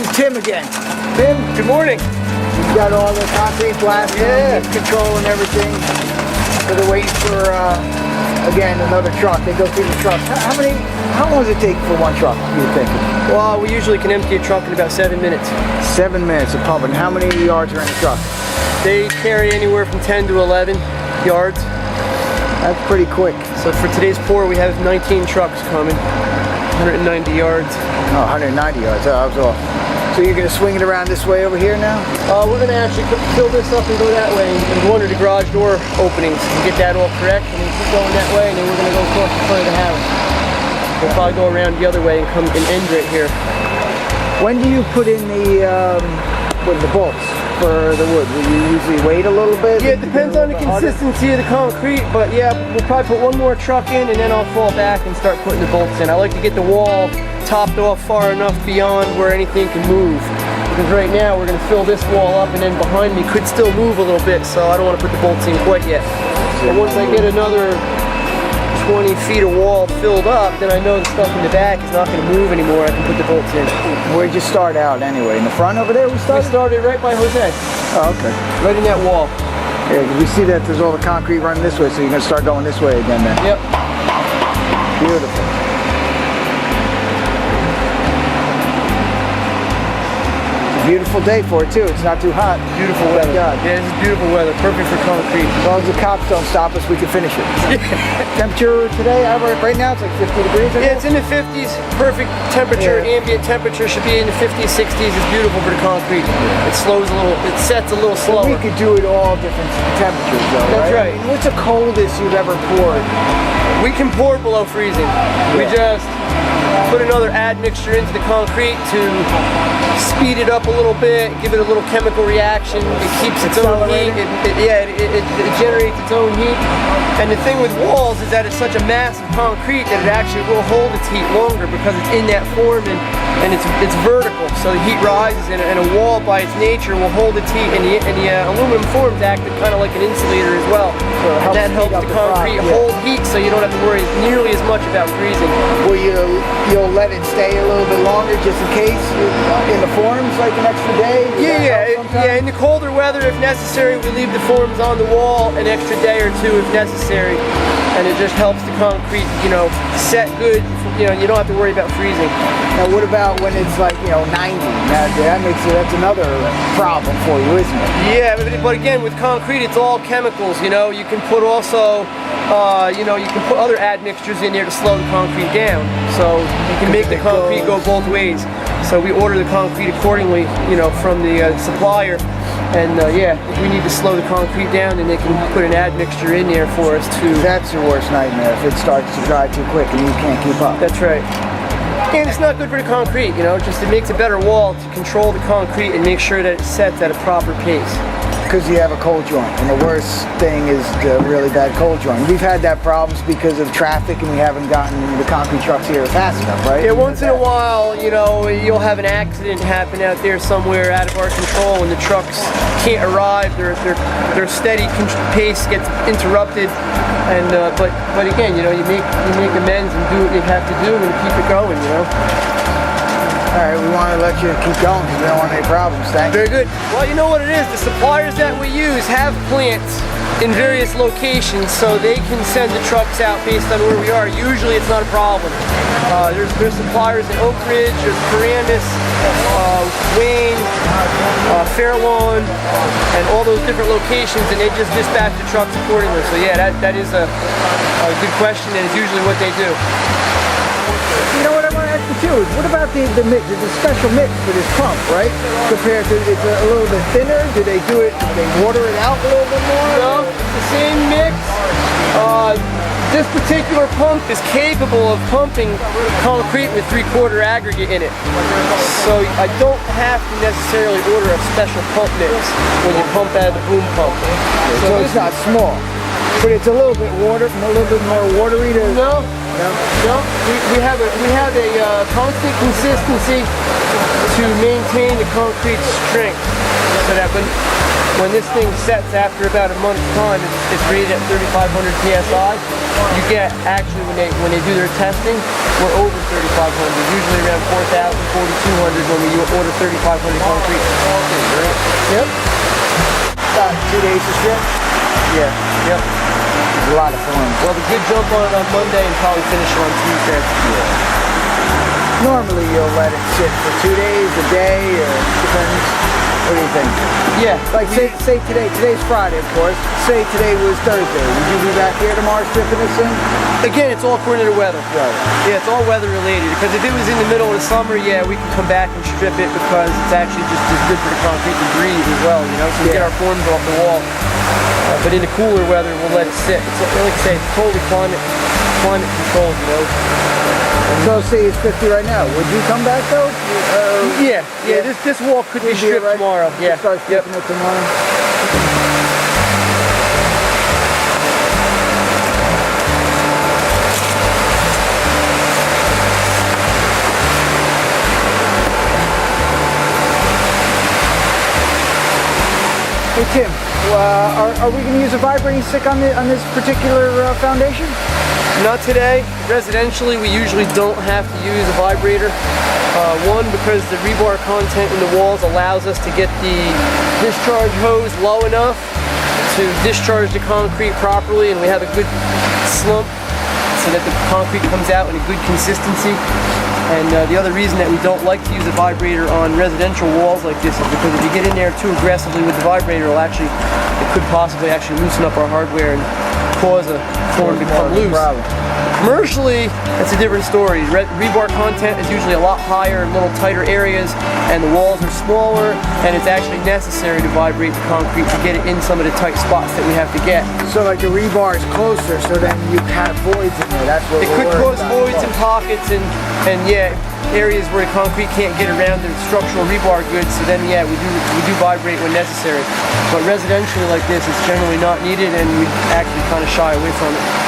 is Tim again. Tim, good morning. You've got all the concrete blasting, control and everything. So they're waiting for, again, another truck. They go through the truck. How long does it take for one truck, you're thinking? Well, we usually can empty a truck in about 7 minutes. 7 minutes of pumping. How many yards are in the truck? They carry anywhere from 10 to 11 yards. That's pretty quick. So for today's pour, we have 19 trucks coming, 190 yards. Oh, 190 yards. Oh, I was off. So you're going to swing it around this way over here now? We're going to actually fill this up and go that way and go under the garage door openings and get that all correct, and then keep going that way, and then we're going to go across the front of the house. We'll probably go around the other way and come and end right here. When do you put in the bolts for the wood? Will you usually wait a little bit? Yeah, it depends on the consistency of the concrete, but yeah, we'll probably put one more truck in and then I'll fall back and start putting the bolts in. I like to get the wall topped off far enough beyond where anything can move. Because right now we're going to fill this wall up, and then behind me could still move a little bit, so I don't want to put the bolts in quite yet. And once I get another 20 feet of wall filled up, then I know the stuff in the back is not going to move anymore. I can put the bolts in. Where'd you start out anyway? In the front over there we started? We started right by Jose. Oh, okay. Right in that wall. Yeah, we see that there's all the concrete running this way, so you're going to start going this way again then. Yep. Beautiful. Beautiful day for it too. It's not too hot. Beautiful weather. Yeah, this is beautiful weather. Perfect for concrete. As long as the cops don't stop us, we can finish it. Temperature today, right now it's like 50 degrees. Yeah, it's in the 50s. Perfect temperature. Yeah. Ambient temperature should be in the 50s, 60s. It's beautiful for the concrete. It slows a little. It sets a little slower. We could do it all different temperatures though. That's right. I mean, what's the coldest you've ever poured? We can pour below freezing. We just put another admixture into the concrete to speed it up a little bit, give it a little chemical reaction. It keeps its own heat. It generates its own heat. And the thing with walls is that it's such a massive concrete that it actually will hold its heat longer because it's in that form and it's vertical, so the heat rises, and a wall by its nature will hold its heat, and the aluminum forms acted kind of like an insulator as well. So that helps the concrete hold heat, so you don't have to worry nearly as much about freezing. Will you'll let it stay a little bit longer just in case in the forms, like an extra day? Yeah. In the colder weather, if necessary, we leave the forms on the wall an extra day or two if necessary, and it just helps the concrete, set good. You don't have to worry about freezing. Now, what about when it's like 90? That's another problem for you, isn't it? Yeah, but again, with concrete, it's all chemicals. You can put also, you can put other admixtures in there to slow the concrete down. So you can make the concrete go both ways. So we order the concrete accordingly, from the supplier. And if we need to slow the concrete down, then they can put an admixture in there for us to. That's your worst nightmare, if it starts to dry too quick and you can't keep up. That's right. And it's not good for the concrete, just it makes a better wall to control the concrete and make sure that it sets at a proper pace. Because you have a cold joint, and the worst thing is the really bad cold joint. We've had that problems because of traffic, and we haven't gotten the concrete trucks here fast enough, right? Yeah, once in a while, you'll have an accident happen out there somewhere out of our control, and the trucks can't arrive. Their steady pace gets interrupted, and but again, you make amends and do what you have to do and keep it going, All right, we want to let you keep going because we don't want any problems. Thank you. Very good. Well, you know what it is. The suppliers that we use have plants in various locations, so they can send the trucks out based on where we are. Usually it's not a problem. There's suppliers in Oak Ridge, there's Carandus, Wayne, Fairlawn, and all those different locations, and they just dispatch the trucks accordingly. So yeah, that is a good question, and it's usually what they do. You know what I want to ask you too is, what about the mix? There's a special mix for this pump, right? Compared to, it's a little bit thinner. Do they water it out a little bit more? No, it's the same mix. This particular pump is capable of pumping concrete with 3/4 aggregate in it. So I don't have to necessarily order a special pump mix when you pump out of the boom pump. So it's not small, but it's a little bit more watery to... No. We have a constant consistency to maintain the concrete strength. So that When this thing sets after about a month's time, it's rated at 3,500 PSI. You get, actually, when they do their testing, we're over 3,500. Usually around 4,000, 4,200 when we order 3,500 concrete. Yep. About 2 days to strip. Yeah. Yep. There's a lot of forms. Well, the good jump on it on Monday and probably finish it on Tuesday. Normally you'll let it sit for 2 days, a day, or depends. What do you think? Yeah. Like say today's Friday, of course. Say today was Thursday. Would you be back here tomorrow stripping this in? Again, it's all according to the weather. Right. Yeah, it's all weather related. Because if it was in the middle of the summer, yeah, we can come back and strip it because it's actually just as good for the concrete to breathe as well, you know, so we get our forms off the wall. But in the cooler weather, we'll let it sit. It's like I say, it's totally climate controlled, you know. So say it's 50 right now. Would you come back though? Yeah. This wall could be stripped tomorrow. Yeah. Start stripping it tomorrow. Hey Tim, are we going to use a vibrating stick on this particular foundation? Not today. Residentially, we usually don't have to use a vibrator. One, because the rebar content in the walls allows us to get the discharge hose low enough to discharge the concrete properly, and we have a good slump so that the concrete comes out in a good consistency. And the other reason that we don't like to use a vibrator on residential walls like this is because if you get in there too aggressively with the vibrator, it could possibly actually loosen up our hardware and cause a form to become loose. Commercially, it's a different story. Rebar content is usually a lot higher in little tighter areas, and the walls are smaller, and it's actually necessary to vibrate the concrete to get it in some of the tight spots that we have to get. So like the rebar is closer, so then you have voids in there. That's what it could cause voids and pockets, and yeah, areas where the concrete can't get around the structural rebar goods. So then yeah, we do vibrate when necessary. But residentially like this, it's generally not needed, and we actually kind of shy away from it.